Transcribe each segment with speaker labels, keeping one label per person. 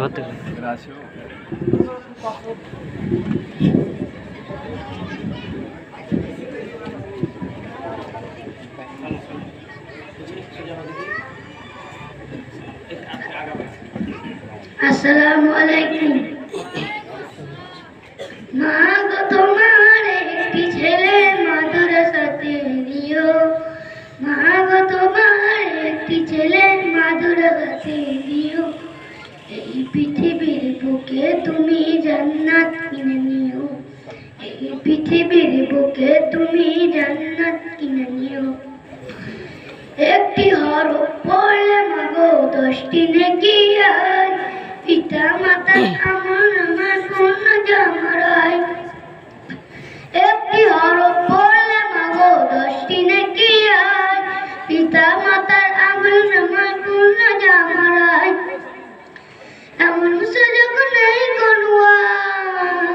Speaker 1: Gracias.
Speaker 2: আসসালামুআলাইকুম। মা গো তোমার একটি ছেলে মাদ্রাসাতে দিও, মা গো তোমার একটি ছেলে মাদ্রাসাতে দিও। এই পৃথিবীর বুকে তুমি জান্নাত কিনে নিও, এই পৃথিবীর বুকে তুমি জান্নাত কিনে নিও। একটি হরফ পড়লে মাগো 10টি নেকি হয়, পিতা মাতার আমল নামার পূর্ণ জমরায়। একটি হরফ পড়লে মাগো 10টি নেকি হয়, পিতা মাতার আমল নামার পূর্ণ জমরায়। এমন সুযোগ নেই কোনো আর,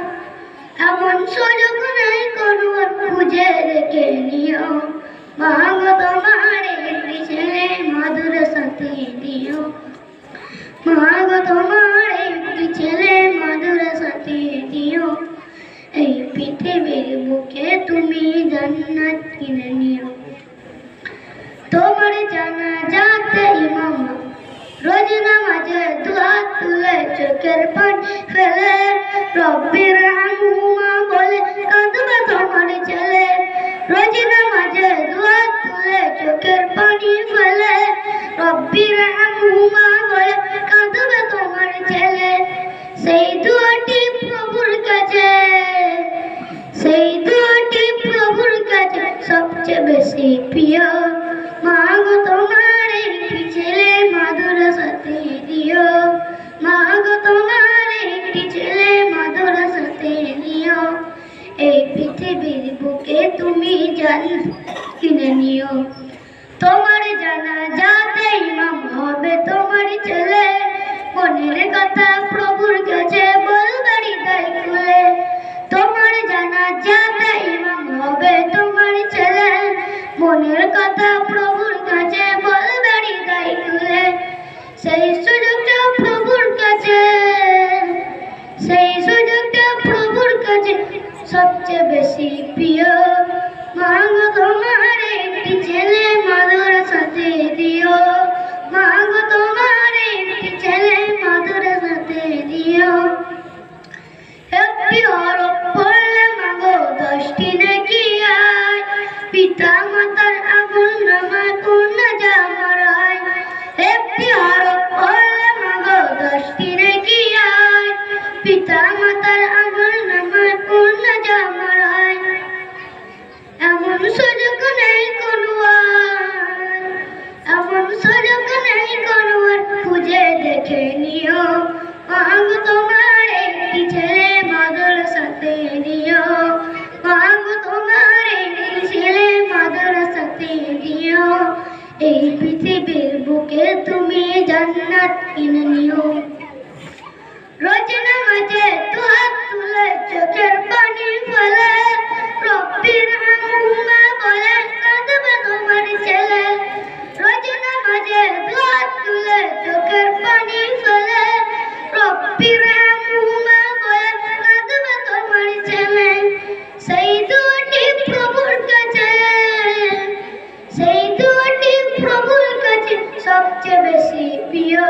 Speaker 2: এমন সুযোগ নেই কোনো আর, খুঁজে রেখে নিও। মা গো তোমার একটি ছেলে মাদ্রাসাতে দিও, মা গো তোমার একটি ছেলে মাদ্রাসাতে দিও। এই পৃথিবীর বুকে তুমি জান্নাত কিনে নিও। তোমার জানাজাতে ইমাম রোজ নামাজে দুহাত তুলে চোখের পানি ফেলে, রব্বির হামহুমা বলে কাঁদবে তোমার ছেলে। রোজ নামাজে দুহাত তুলে চোখের পানি ফেলে, রব্বির হামহুমা বলে কাঁদবে তোমার ছেলে। সেই দুয়াটি প্রভুর কাছে, সেই দুয়াটি প্রভুর কাছে সবচেয়ে বেশি প্রিয়। মা গো তোমার একটি ছেলে মাদ্রাসাতে দিও, মা গো তোমার একটি ছেলে মাদ্রাসাতে দিও। এই পৃথিবীর বুকে তুমি জান্নাত কিনে নিও। তোমার জানাজাতে ইমাম হবে তোমার ছেলে, মনের কথা প্রভুর কাছে বলবে হৃদয় খুলে। তোমার জানাজাতে ইমাম হবে তোমার ছেলে, মনের কথা প্রভুর কাছে বলবে হৃদয় খুলে। সেই সুযোগটা প্রভুর কাছে, সেই সুযোগটা প্রভুর কাছে সবচেয়ে বেশি প্রিয়। মা গো তোমার একটি ছেলে মাদ্রাসাতে দিও, মা গো তোমার একটি ছেলে মাদ্রাসাতে দিও। একটি হরফ পড়লে মাগো 10টি নেকি হয়, পিতা মাতার আমল নামায় পূর্ণ জমরায়। একটি হরফ পড়লে মাগো 10টি নেকি হয়, পিতা মাতার আমল নামায় পূর্ণ জমরায়। এমন সুযোগ নেই কোনো আর, এমন সুযোগ নেই কোনো আর, খুঁজে দেখে নিও। মা গো তোমার একটি ছেলে মাদ্রাসাতে দিও, মা গো তোমার একটি ছেলে মাদ্রাসাতে দিও। এই পৃথিবীর বুকে তুমি জান্নাত কিনে নিও। রোজ নামাজে দুহাত তুলে চোখের পানি ফেলে, রব্বির হামহুমা বলে কাঁদবে তোমার ছেলে। রোজ নামাজে দুহাত তুলে চোখের পানি ফেলে, রব্বির হামহুমা বলে কাঁদবে তোমার ছেলে। সেই দুয়াটি প্রভুর কাছে, সেই দুয়াটি প্রভুর কাছে সবচেয়ে বেশি প্রিয়।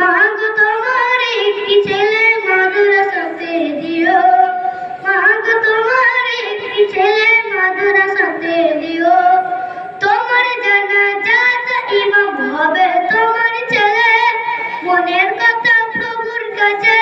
Speaker 2: মা গো তোমার একটি ছেলে মাদ্রাসাতে দিও, মা গো তোমার একটি ছেলে মাদ্রাসাতে দিও। তোমার জানাজাতে ইমাম হবে তোমার ছেলে, মনের কথা প্রভুর কাছে